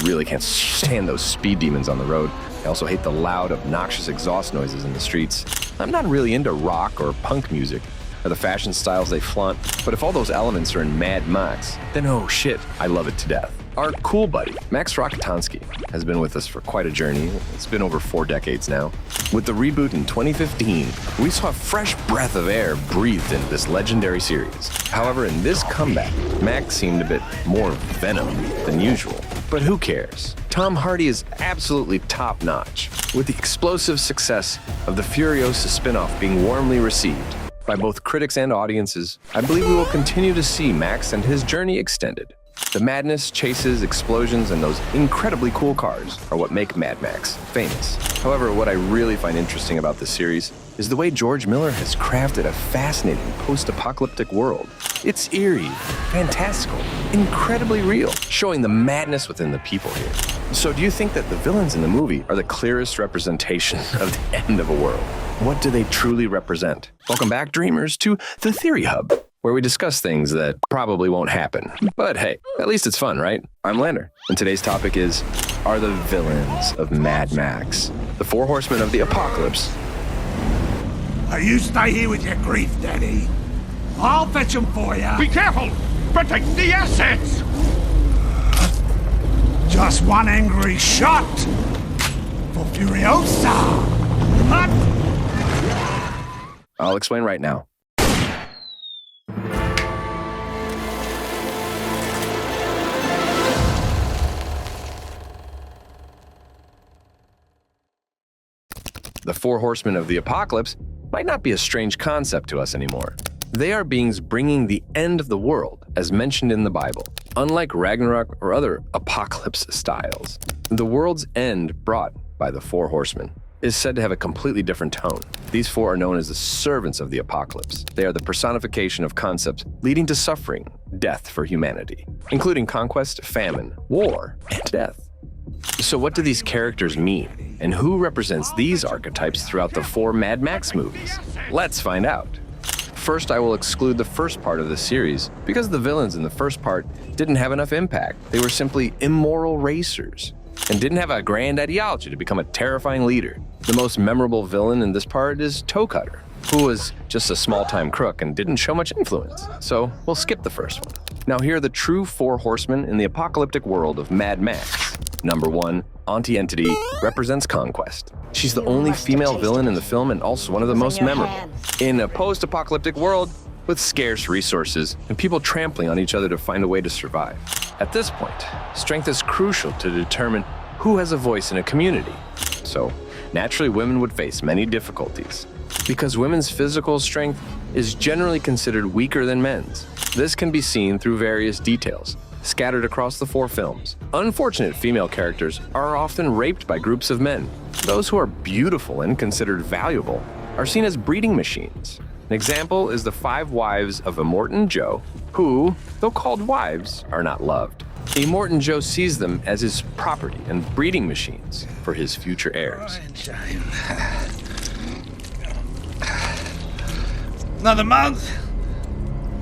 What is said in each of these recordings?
really can't stand those speed demons on the road. I also hate the loud, obnoxious exhaust noises in the streets. I'm not really into rock or punk music, or the fashion styles they flaunt, but if all those elements are in Mad Max, then oh shit, I love it to death. Our cool buddy, Max Rokitansky, has been with us for quite a journey. It's been over 4 decades now. With the reboot in 2015, we saw a fresh breath of air breathed into this legendary series. However, in this comeback, Max seemed a bit more venom than usual. But who cares? Tom Hardy is absolutely top-notch, with the explosive success of the Furiosa spin-off being warmly received by both critics and audiences. I believe we will continue to see Max and his journey extended. The madness, chases, explosions, and those incredibly cool cars are what make Mad Max famous. However, what I really find interesting about this series is the way George Miller has crafted a fascinating post-apocalyptic world. It's eerie, fantastical, incredibly real, showing the madness within the people here. So do you think that the villains in the movie are the clearest representation of the end of a world? What do they truly represent? Welcome back, dreamers, to the Theory Hub, where we discuss things that probably won't happen. But hey, at least it's fun, right? I'm Lander, and today's topic is, are the villains of Mad Max the Four Horsemen of the Apocalypse? Now you stay here with your grief, Daddy. I'll fetch them for you. Be careful! Protect the assets! Just one angry shot for Furiosa. Hut! I'll explain right now. The Four Horsemen of the Apocalypse might not be a strange concept to us anymore. They are beings bringing the end of the world, as mentioned in the Bible. Unlike Ragnarok or other apocalypse styles, the world's end brought by the Four Horsemen is said to have a completely different tone. These four are known as the servants of the apocalypse. They are the personification of concepts leading to suffering, death for humanity, including conquest, famine, war, and death. So what do these characters mean, and who represents these archetypes throughout the 4 Mad Max movies? Let's find out. First, I will exclude the first part of the series, because the villains in the first part didn't have enough impact. They were simply immoral racers, and didn't have a grand ideology to become a terrifying leader. The most memorable villain in this part is Toe Cutter, who was just a small-time crook and didn't show much influence, so we'll skip the first one. Now here are the true 4 horsemen in the apocalyptic world of Mad Max. Number 1, Auntie Entity represents conquest. She's the only female villain in the film and also one of the most memorable. In a post-apocalyptic world with scarce resources and people trampling on each other to find a way to survive. At this point, strength is crucial to determine who has a voice in a community. So, naturally women would face many difficulties. Because women's physical strength is generally considered weaker than men's. This can be seen through various details scattered across the 4 films. Unfortunate female characters are often raped by groups of men. Those who are beautiful and considered valuable are seen as breeding machines. An example is the 5 wives of Immortan Joe, who, though called wives, are not loved. Immortan Joe sees them as his property and breeding machines for his future heirs. Another month?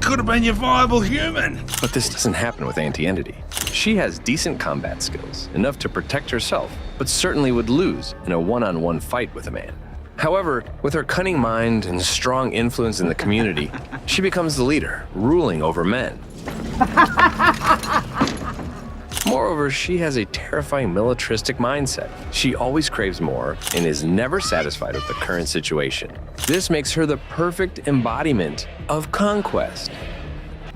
Could have been your viable human. But this doesn't happen with Auntie Entity. She has decent combat skills, enough to protect herself, but certainly would lose in a one-on-one fight with a man. However, with her cunning mind and strong influence in the community, she becomes the leader, ruling over men. Moreover, she has a terrifying militaristic mindset. She always craves more and is never satisfied with the current situation. This makes her the perfect embodiment of conquest.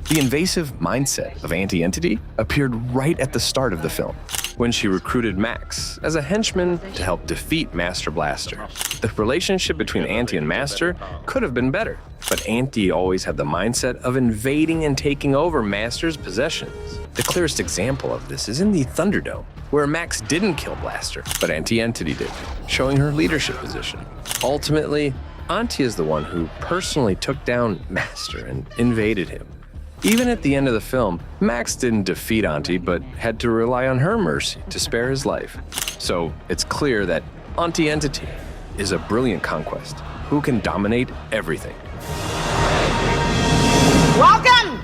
The invasive mindset of Auntie Entity appeared right at the start of the film, when she recruited Max as a henchman to help defeat Master Blaster. The relationship between Auntie and Master could have been better, but Auntie always had the mindset of invading and taking over Master's possessions. The clearest example of this is in the Thunderdome, where Max didn't kill Blaster, but Auntie Entity did, showing her leadership position. Ultimately, Auntie is the one who personally took down Master and invaded him. Even at the end of the film, Max didn't defeat Auntie, but had to rely on her mercy to spare his life. So it's clear that Auntie Entity is a brilliant conquest who can dominate everything. Welcome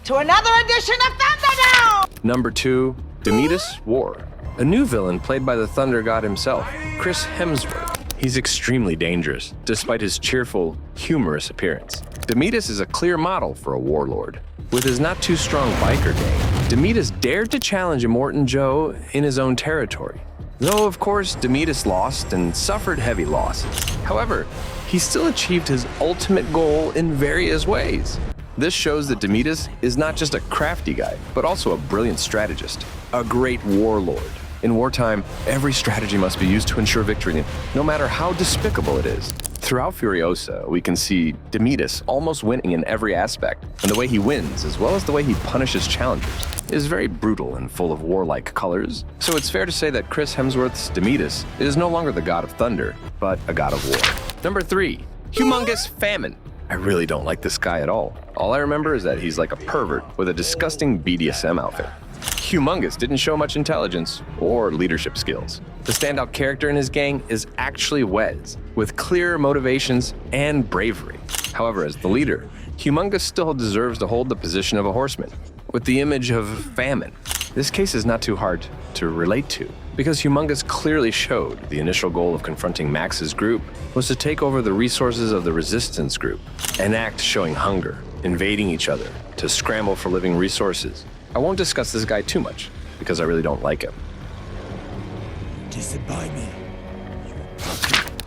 to another edition of Thunderdome! Number 2, Demetus War a new villain played by the Thunder God himself, Chris Hemsworth. He's extremely dangerous, despite his cheerful, humorous appearance. Demetus is a clear model for a warlord. With his not-too-strong biker gang, Demetus dared to challenge Immortan Joe in his own territory. Though, of course, Demetus lost and suffered heavy losses. However, he still achieved his ultimate goal in various ways. This shows that Demetus is not just a crafty guy, but also a brilliant strategist, a great warlord. In wartime, every strategy must be used to ensure victory, no matter how despicable it is. Throughout Furiosa, we can see Demetus almost winning in every aspect, and the way he wins, as well as the way he punishes challengers, is very brutal and full of warlike colors. So it's fair to say that Chris Hemsworth's Demetus is no longer the god of thunder, but a god of war. Number 3, Humongous Famine. I really don't like this guy at all. All I remember is that he's like a pervert with a disgusting BDSM outfit. Humongous didn't show much intelligence or leadership skills. The standout character in his gang is actually Wes, with clear motivations and bravery. However, as the leader, Humongous still deserves to hold the position of a horseman, with the image of famine. This case is not too hard to relate to, because Humongous clearly showed the initial goal of confronting Max's group was to take over the resources of the resistance group, an act showing hunger, invading each other, to scramble for living resources. I won't discuss this guy too much, because I really don't like him. Disobey me.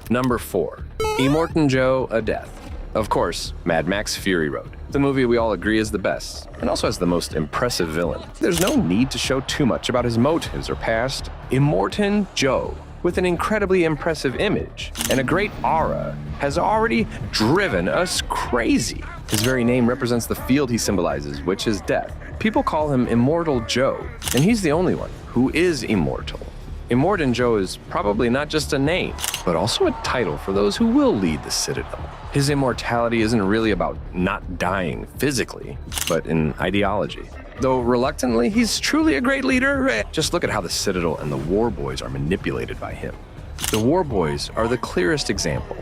Number 4, Immortan Joe, A Death. Of course, Mad Max Fury Road, the movie we all agree is the best, and also has the most impressive villain. There's no need to show too much about his motives or past. Immortan Joe, with an incredibly impressive image and a great aura, has already driven us crazy. His very name represents the field he symbolizes, which is death. People call him Immortal Joe, and he's the only one who is immortal. Immortan Joe is probably not just a name, but also a title for those who will lead the Citadel. His immortality isn't really about not dying physically, but in ideology. Though reluctantly, he's truly a great leader. Just look at how the Citadel and the War Boys are manipulated by him. The War Boys are the clearest example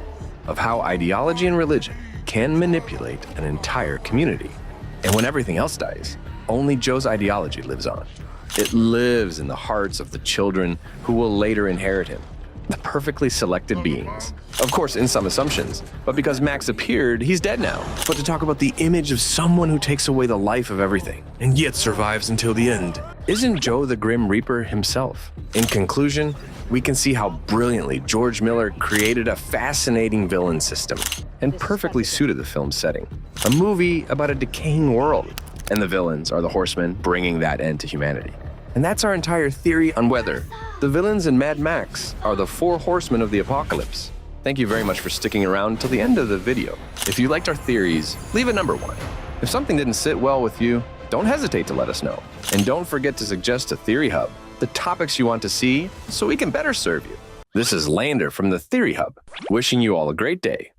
of how ideology and religion can manipulate an entire community. And when everything else dies, only Joe's ideology lives on. It lives in the hearts of the children who will later inherit him, the perfectly selected beings. Of course, in some assumptions, but because Max appeared, he's dead now. But to talk about the image of someone who takes away the life of everything, and yet survives until the end, isn't Joe the Grim Reaper himself? In conclusion, we can see how brilliantly George Miller created a fascinating villain system and perfectly suited the film's setting. A movie about a decaying world, and the villains are the Horsemen bringing that end to humanity. And that's our entire theory on whether the villains in Mad Max are the Four Horsemen of the Apocalypse. Thank you very much for sticking around until the end of the video. If you liked our theories, leave a number 1. If something didn't sit well with you, don't hesitate to let us know. And don't forget to suggest to Theory Hub the topics you want to see so we can better serve you. This is Lander from the Theory Hub, wishing you all a great day.